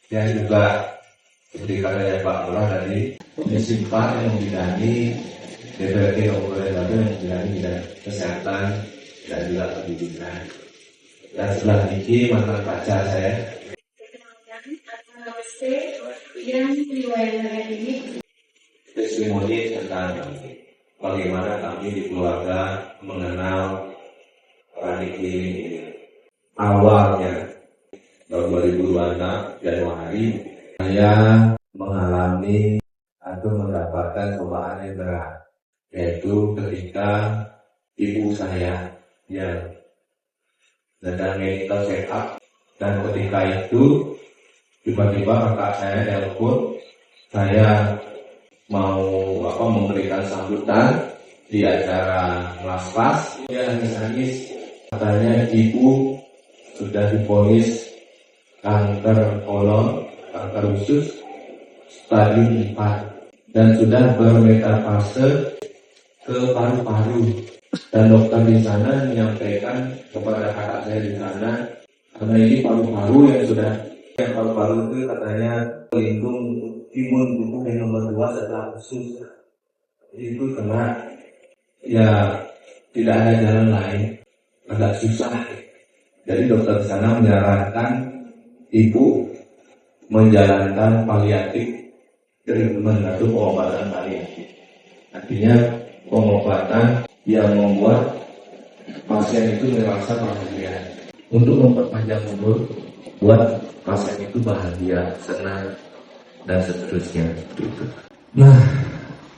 yang juga seperti katanya Pak Lurah tadi, Komisi 4 yang membidangi DPRD Kabupaten Bandung yang membidangi bidang kesehatan dan juga pendidikan. Dan sebelah ini mantan pacar saya. Testimoni tentang bagaimana kami di keluarga mengenal Pranik ini. Awalnya tahun 2026 Januari saya mengalami atau mendapatkan cobaan yang berat, yaitu ketika ibu saya yang sedang medical check up, dan ketika itu tiba-tiba kakak saya telepon saya mau memberikan sambutan di acara las-las. Dia nangis-nangis, katanya ibu sudah divonis kanker kolon, kanker usus stadium 4 dan sudah bermetastase ke paru-paru. Dan dokter di sana menyampaikan kepada kakak saya di sana, karena ini paru-paru yang paru-paru itu katanya pelindung imun tubuh yang nomor 2 setelah usus. Itu kena, ya tidak ada jalan lain, agak susah. Jadi dokter di sana menyarankan ibu menjalankan paliatif treatment atau pengobatan paliatif. Artinya pengobatan yang membuat pasien itu merasa bahagia, untuk memperpanjang umur, buat pasien itu bahagia, senang, dan seterusnya. Nah,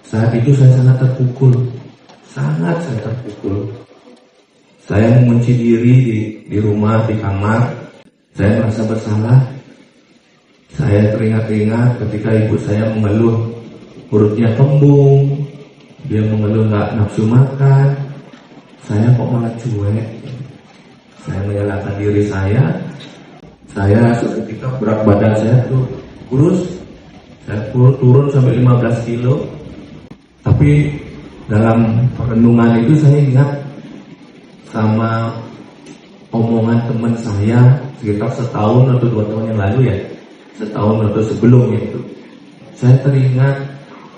saat itu saya sangat terpukul, sangat terpukul. Saya mengunci diri di rumah, di kamar. Saya merasa bersalah. Saya teringat-ingat ketika ibu saya mengeluh perutnya kembung, dia mengeluh nggak nafsu makan. Saya kok malah cuek. Saya menyalahkan diri saya. Saya seketika berat badan saya tuh kurus. Saya turun sampai 15 kilo. Tapi dalam perenungan itu saya ingat sama omongan teman saya sekitar setahun atau 2 tahun yang lalu ya, setahun atau sebelumnya itu. Saya teringat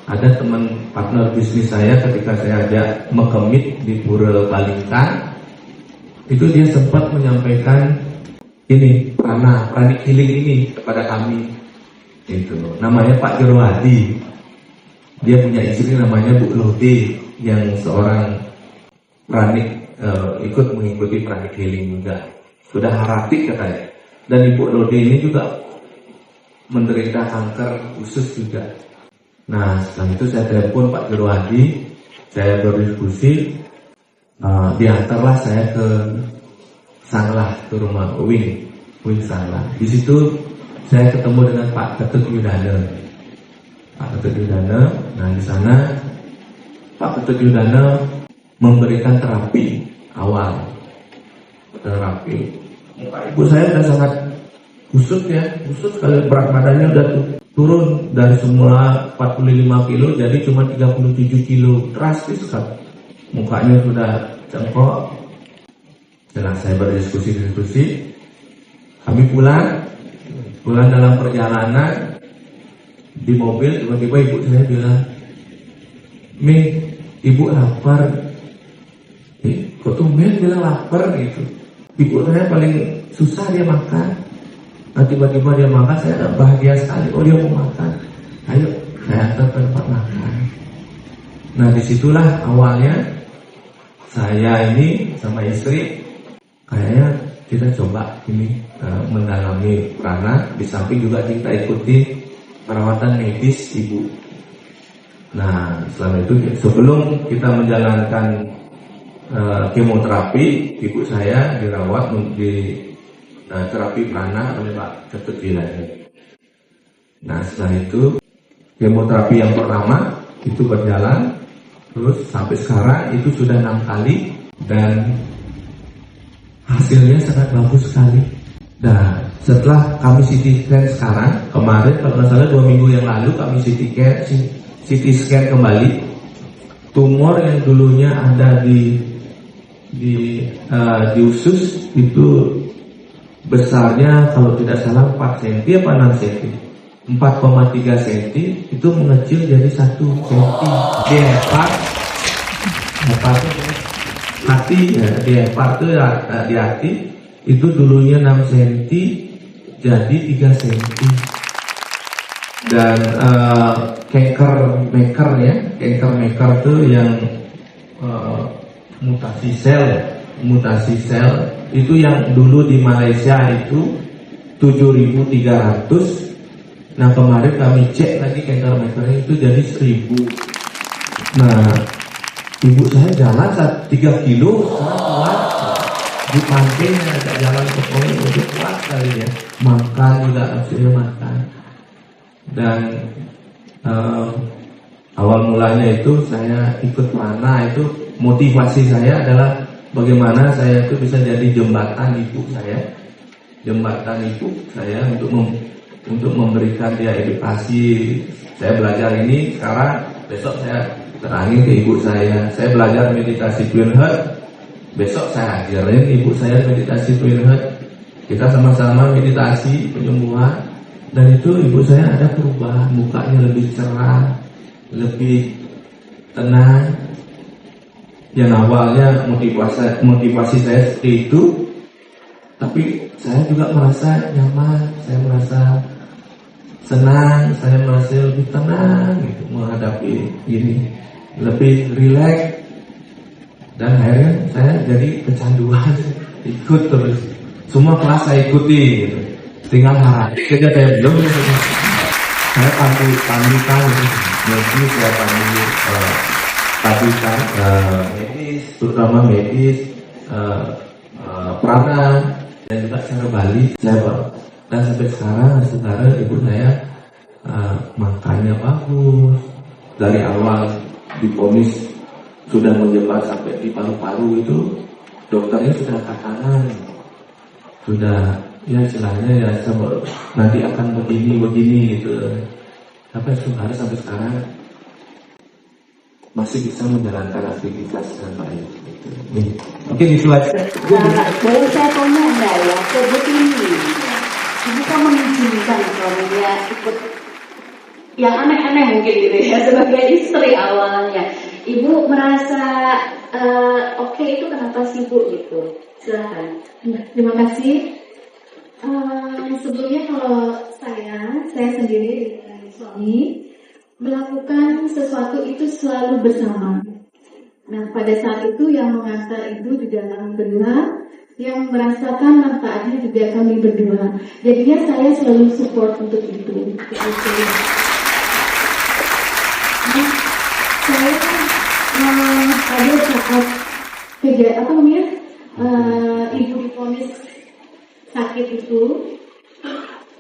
ada teman partner bisnis saya ketika saya ajak mekemit di Pura Balingkan, itu dia sempat menyampaikan ini pranik healing ini kepada kami. Itu namanya Pak Jerwadi. Dia punya istri namanya Bu Lode yang seorang pranik, ikut mengikuti pranik healing juga. Sudah haratik katanya. Dan Ibu Lode ini juga menderita kanker usus juga. Nah, setelah itu saya telepon Pak Jerwadi, saya berdiskusi, diantarlah saya ke Sanglah, ke rumah Wing Sanglah. Di situ saya ketemu dengan Pak Ketut Yudana. Pak Ketut Yudana, nah di sana Pak Ketut Yudana memberikan terapi awal. Terapi. Ibu saya sudah sangat kusut ya, kusut sekali, berat badannya udah turun dari semula 45 kilo jadi cuma 37 kilo, drastis sekali. Mukanya sudah cengkok. Setelah saya berdiskusi, kami pulang dalam perjalanan di mobil, tiba-tiba ibu saya bilang, "Mi, ibu lapar." Kok tumben bilang lapar gitu. Ibu saya paling susah dia makan. Nah tiba-tiba dia makan, saya bahagia sekali. Oh dia mau makan, ayo saya antar ke tempat makan. Nah disitulah awalnya saya ini sama istri kayaknya kita coba ini mendalami prana, di samping juga kita ikuti perawatan medis ibu. Nah setelah itu sebelum kita menjalankan kemoterapi, ibu saya dirawat di terapi prana oleh Pak Ketut Yudana. Nah setelah itu kemoterapi yang pertama itu berjalan terus sampai sekarang itu sudah 6 kali dan hasilnya sangat bagus sekali. Nah setelah kami CT scan sekarang, kemarin kalau nggak salah 2 minggu yang lalu kami CT scan kembali, tumor yang dulunya ada di usus itu besarnya kalau tidak salah 4 cm apa 6 cm, 4,3 cm itu mengecil jadi 1 cm. Di hati itu dulunya 6 cm jadi 3 cm. Dan cancer maker itu yang mutasi sel itu yang dulu di Malaysia itu 7.300. Nah kemarin kami cek lagi cancer maker itu jadi 1.000. Nah ibu saya jalan 3 kilo kuat di pantai, ada jalan ke poli untuk kuat kali ya, makan juga hasilnya makan. Dan awal mulanya itu saya ikut mana itu motivasi saya adalah bagaimana saya itu bisa jadi jembatan ibu saya untuk memberikan dia edukasi. Saya belajar ini sekarang, besok saya terangin ke ibu saya belajar meditasi Twin Heart, besok saya ajarin ibu saya meditasi Twin Heart, kita sama-sama meditasi penyembuhan. Dan itu ibu saya ada perubahan, mukanya lebih cerah, lebih tenang. Yang awalnya motivasi saya seperti itu, tapi saya juga merasa nyaman, saya merasa senang, saya merasa lebih tenang gitu, menghadapi ini, lebih rileks. Dan akhirnya saya jadi kecanduan, ikut terus. Semua kelas saya ikuti gitu. Tinggal hari kerja saya belum, saya pandukan, jadi saya pandukan medis, terutama medis, prana, dan juga cara Bali saya bawa. Dan sampai sekarang ibu saya makannya bagus. Dari awal diponis sudah menyebar sampai di paru-paru itu, dokternya sudah angkat tangan, sudah ya istilahnya ya nanti akan begini gitu. Tapi sampai sekarang masih bisa menjalankan aktivitas dengan baik. Mungkin itu aja. Boleh saya tanya Mbak ya, sebetulnya ibu kan mengizinkan kalau dia ikut yang aneh-aneh mungkin gitu ya, sebagai istri awalnya. Ibu merasa oke itu kenapa sih Bu gitu? Silakan. Terima kasih. Sebelumnya kalau saya sendiri dengan suami melakukan sesuatu itu selalu bersama. Nah pada saat itu yang mengantar ibu juga kami berdua, yang merasakan manfaatnya juga kami berdua. Jadinya saya selalu support untuk itu. Nah, saya pada saat ibu divonis sakit itu,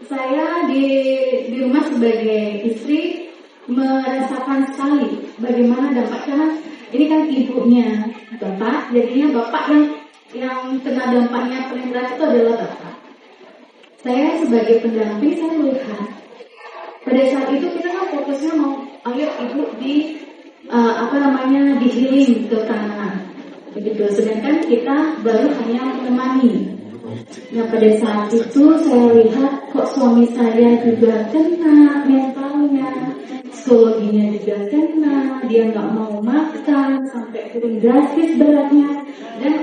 saya di rumah sebagai istri merasakan sekali bagaimana dampaknya. Ini kan ibunya bapak, jadinya bapak yang kena dampaknya paling berat itu adalah bapak. Saya sebagai pendamping saya melihat pada saat itu kita kan fokusnya mau ayo ibu di di healing ke kanan begitu, sedangkan kita baru hanya menemani. Nah pada saat itu saya lihat kok suami saya juga kena mentalnya, psikologinya juga kena, dia nggak mau makan sampai turun drastis beratnya. Dan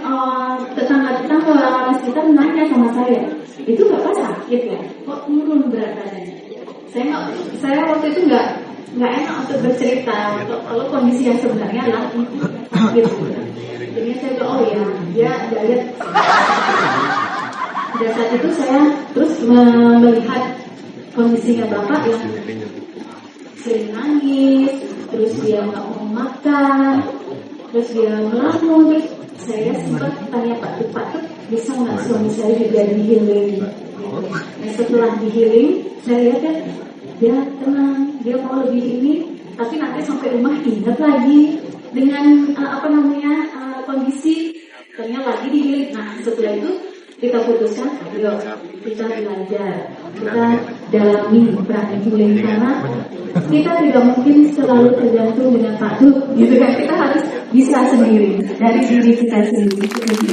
tetangga-tetangga orang sekitar nanya sama saya, itu bapak sakit ya, kok turun berat badannya? Saya waktu itu nggak enak untuk bercerita kalau kondisi yang sebenarnya adalah itu sakit. Jadi saya bilang oh ya, dia diet. Pada saat itu saya terus melihat kondisinya bapak yang sering nangis, terus dia nggak mau makan, terus dia melamun. Terus saya sempat tanya Pak bisa nggak suami saya juga di healing? Nah setelah di healing, saya lihat kan dia tenang, dia mau lebih ini, tapi nanti sampai rumah ingat lagi dengan kondisi ternyata lagi di healing. Nah setelah itu kita putuskan, ayo kita belajar, kita dalami praktik healing, karena kita tidak mungkin selalu tergantung dengan Pak Duk, gitu kan? Kita harus bisa sendiri dari diri kita sendiri.